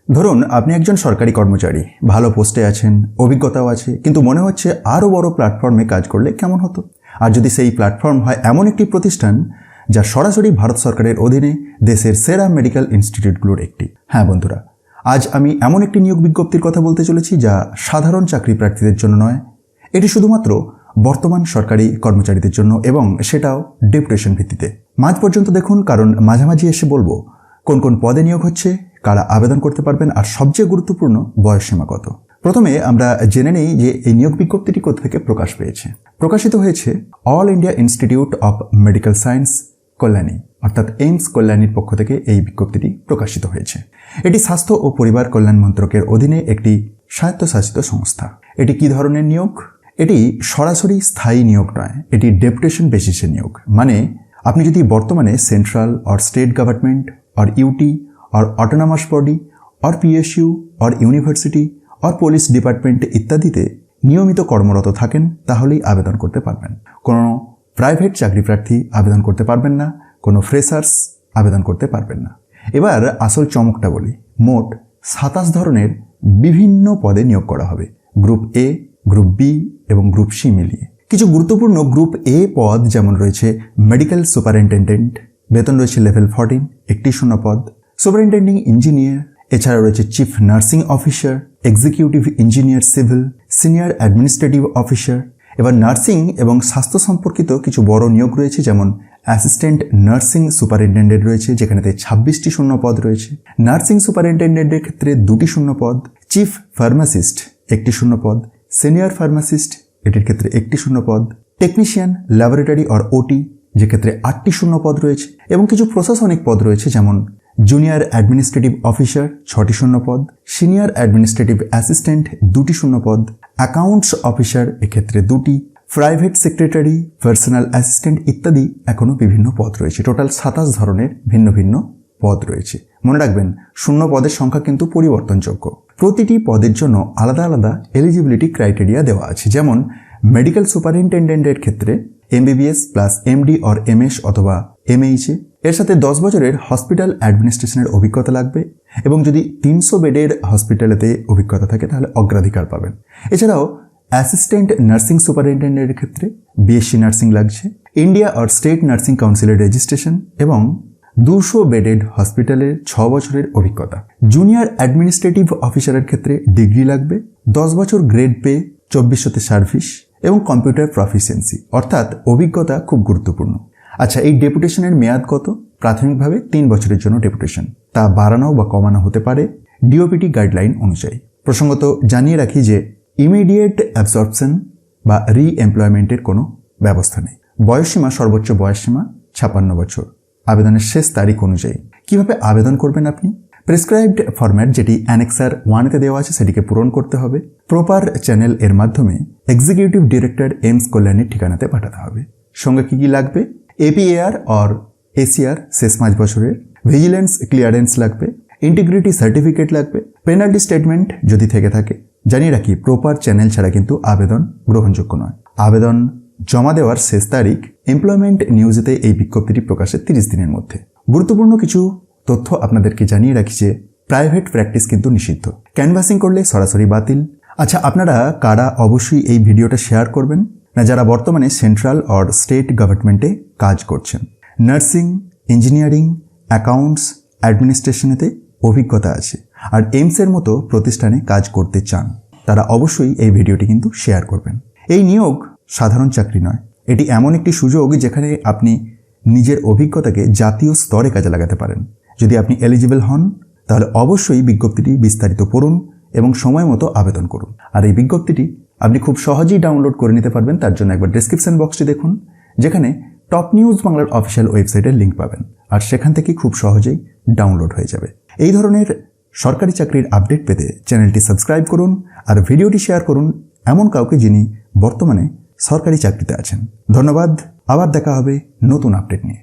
ধরুন আপনি একজন সরকারি কর্মচারী, ভালো পোস্টে আছেন, অভিজ্ঞতাও আছে, কিন্তু মনে হচ্ছে আরও বড় প্ল্যাটফর্মে কাজ করলে কেমন হতো। আর যদি সেই প্ল্যাটফর্ম হয় এমন একটি প্রতিষ্ঠান যা সরাসরি ভারত সরকারের অধীনে দেশের সেরা মেডিকেল ইনস্টিটিউটগুলোর একটি। হ্যাঁ বন্ধুরা, আজ আমি এমন একটি নিয়োগ বিজ্ঞপ্তির কথা বলতে চলেছি যা সাধারণ চাকরি প্রার্থীদের জন্য নয়, এটি শুধুমাত্র বর্তমান সরকারি কর্মচারীদের জন্য, এবং সেটাও ডেপুটেশন ভিত্তিতে। মাঝ পর্যন্ত দেখুন, কারণ মাঝামাঝি এসে বলবো কোন কোন পদে নিয়োগ হচ্ছে, কারা আবেদন করতে পারবেন, আর সবচেয়ে গুরুত্বপূর্ণ বয়সসীমা কত। প্রথমে আমরা জেনে নেই যে এই নিয়োগ বিজ্ঞপ্তিটি কোথা থেকে প্রকাশ পেয়েছে। প্রকাশিত হয়েছে all India institute of medical science Kalyani, অর্থাৎ এইমস কল্যাণীর পক্ষ থেকে এই বিজ্ঞপ্তিটি প্রকাশিত হয়েছে। এটি স্বাস্থ্য ও পরিবার কল্যাণ মন্ত্রকের অধীনে একটি স্বায়ত্তশাসিত সংস্থা। এটি কি ধরনের নিয়োগ? এটি সরাসরি স্থায়ী নিয়োগ নয়, এটি ডেপুটেশন বেসিসে নিয়োগ। মানে আপনি যদি বর্তমানে central or state government or UT और অটোনমাস বডি और পিএসইউ और ইউনিভার্সিটি और পুলিশ ডিপার্টমেন্ট ইত্যাদিতে নিয়মিত কর্মরত থাকেন, তাহলেই আবেদন করতে পারবেন। কোনো প্রাইভেট চাকরি প্রার্থী আবেদন করতে পারবেন না, কোনো ফ্রেশার্স আবেদন করতে পারবেন না। এবার আসল চমকটা বলি, মোট 27 ধরনের বিভিন্ন পদে নিয়োগ করা হবে, গ্রুপ এ, গ্রুপ বি এবং গ্রুপ সি মিলিয়ে। কিছু গুরুত্বপূর্ণ গ্রুপ এ পদ যেমন রয়েছে মেডিকেল সুপারিনটেন্ডেন্ট, বেতন রয়েছে লেভেল 14, একটি শূন্য পদ। সুপারিনটেন্ডিং ইঞ্জিনিয়ার, এছাড়া রয়েছে chief nursing officer, executive engineer civil, senior administrative officer. এবার নার্সিং এবং স্বাস্থ্য সম্পর্কিত কিছু বড় নিয়োগ রয়েছে, যেমন অ্যাসিস্ট্যান্ট নার্সিং সুপারিনটেন্ডেন্ট রয়েছে, যেখানেতে 26টি শূন্য পদ রয়েছে। নার্সিং সুপারিনটেন্ডেন্টের ক্ষেত্রে 2টি শূন্য পদ। চিফ ফার্মাসিস্ট, একটি শূন্য পদ। সিনিয়র ফার্মাসিস্ট, এটির ক্ষেত্রে একটি শূন্য পদ। টেকনিশিয়ান ল্যাবরেটরি অর ওটি, যে ক্ষেত্রে 8টি শূন্য পদ রয়েছে। এবং কিছু প্রশাসনিক পদ রয়েছে, যেমন জুনিয়র অ্যাডমিনিস্ট্রেটিভ অফিসার 6টি শূন্য পদ, সিনিয়র অ্যাডমিনিস্ট্রেটিভ অ্যাসিস্ট্যান্ট 2টি শূন্য পদ, অ্যাকাউন্টস অফিসার এক্ষেত্রে 2টি, প্রাইভেট সেক্রেটারি, পার্সোনাল অ্যাসিস্ট্যান্ট ইত্যাদি এখনও বিভিন্ন পদ রয়েছে। টোটাল 27 ধরনের ভিন্ন ভিন্ন পদ রয়েছে। মনে রাখবেন, শূন্য পদের সংখ্যা কিন্তু পরিবর্তনযোগ্য। প্রতিটি পদের জন্য আলাদা আলাদা এলিজিবিলিটি ক্রাইটেরিয়া দেওয়া আছে। যেমন মেডিকেল সুপারিনটেন্ডেন্টের ক্ষেত্রে MBBS plus MD or MS অথবা এমএইচএ, এর সাথে 10 বছরের হসপিটাল অ্যাডমিনিস্ট্রেশনের অভিজ্ঞতা লাগবে, এবং যদি 300 বেডের হসপিটালেতে অভিজ্ঞতা থাকে তাহলে অগ্রাধিকার পাবেন। এছাড়াও অ্যাসিস্ট্যান্ট নার্সিং সুপারিনটেন্ডেন্টের ক্ষেত্রে বিএসসি নার্সিং লাগছে, ইন্ডিয়া অর স্টেট নার্সিং কাউন্সিলের রেজিস্ট্রেশন এবং 200 বেডেড হসপিটালের 6 বছরের অভিজ্ঞতা। জুনিয়র অ্যাডমিনিস্ট্রেটিভ অফিসারের ক্ষেত্রে ডিগ্রি লাগবে, 10 বছর গ্রেড পে, 2400 সার্ভিস এবং কম্পিউটার প্রফিসিয়েন্সি, অর্থাৎ অভিজ্ঞতা খুব গুরুত্বপূর্ণ। আচ্ছা, এই ডেপুটেশনের মেয়াদ কত? প্রাথমিকভাবে 3 বছরের জন্য ডেপুটেশন, তা বাড়ানো বা কমানো হতে পারে ডিওপিটি গাইডলাইন অনুযায়ী। প্রসঙ্গত জানিয়ে রাখি যে ইমিডিয়েট অ্যাবসর্পশন বা রি-এমপ্লয়মেন্টের কোনো ব্যবস্থা নেই। বয়সসীমা, সর্বোচ্চ বয়সসীমা 56 বছর। আবেদনের শেষ তারিখ অনুযায়ী। কিভাবে আবেদন করবেন আপনি? প্রেসক্রাইবড ফরম্যাট, যেটি অ্যানেক্সার 1-তে দেওয়া আছে, সেটিকে পূরণ করতে হবে। প্রপার চ্যানেল এর মাধ্যমে এক্সিকিউটিভ ডিরেক্টর এইমস কল্যাণীর ঠিকানাতে পাঠাতে হবে। সঙ্গে কি কি লাগবে? এপিএআর অর এসিআর শেষ 5 বছরের, ভিজিলেন্স ক্লিয়ারেন্স লাগবে, ইন্টিগ্রিটি সার্টিফিকেট লাগবে, পেনাল্টি স্টেটমেন্ট যদি থেকে থাকে। জানিয়ে রাখি, প্রপার চ্যানেল ছাড়া কিন্তু আবেদন গ্রহণযোগ্য নয়। আবেদন জমা দেওয়ার শেষ তারিখ এমপ্লয়মেন্ট নিউজেতে এই বিজ্ঞপ্তিটি প্রকাশের 30 দিনের মধ্যে। গুরুত্বপূর্ণ কিছু তথ্য আপনাদেরকে জানিয়ে রাখি যে প্রাইভেট প্র্যাকটিস কিন্তু নিষিদ্ধ, ক্যানভাসিং করলে সরাসরি বাতিল। আচ্ছা, আপনারা কারা অবশ্যই এই ভিডিওটা শেয়ার করবেন? না, যারা বর্তমানে সেন্ট্রাল অর স্টেট গভর্নমেন্টে কাজ করছেন, নার্সিং, ইঞ্জিনিয়ারিং, অ্যাকাউন্টস, অ্যাডমিনিস্ট্রেশনেতে অভিজ্ঞতা আছে, আর এইমসের মতো প্রতিষ্ঠানে কাজ করতে চান, তারা অবশ্যই এই ভিডিওটি কিন্তু শেয়ার করবেন। এই নিয়োগ সাধারণ চাকরি নয়, এটি এমন একটি সুযোগ যেখানে আপনি নিজের অভিজ্ঞতাকে জাতীয় স্তরে কাজে লাগাতে পারেন। যদি আপনি এলিজিবল হন, তাহলে অবশ্যই বিজ্ঞপ্তিটি বিস্তারিত পড়ুন এবং সময় মতো আবেদন করুন। আর এই বিজ্ঞপ্তিটি আপনি খুব সহজেই ডাউনলোড করে নিতে পারবেন। তার জন্য একবার ডেসক্রিপশন বক্সটি দেখুন, যেখানে টপ নিউজ বাংলার অফিসিয়াল ওয়েবসাইটের লিঙ্ক পাবেন, আর সেখান থেকে খুব সহজেই ডাউনলোড হয়ে যাবে। এই ধরনের সরকারি চাকরির আপডেট পেতে চ্যানেলটি সাবস্ক্রাইব করুন আর ভিডিওটি শেয়ার করুন এমন কাউকে যিনি বর্তমানে সরকারি চাকরিতে আছেন। ধন্যবাদ, আবার দেখা হবে নতুন আপডেট নিয়ে।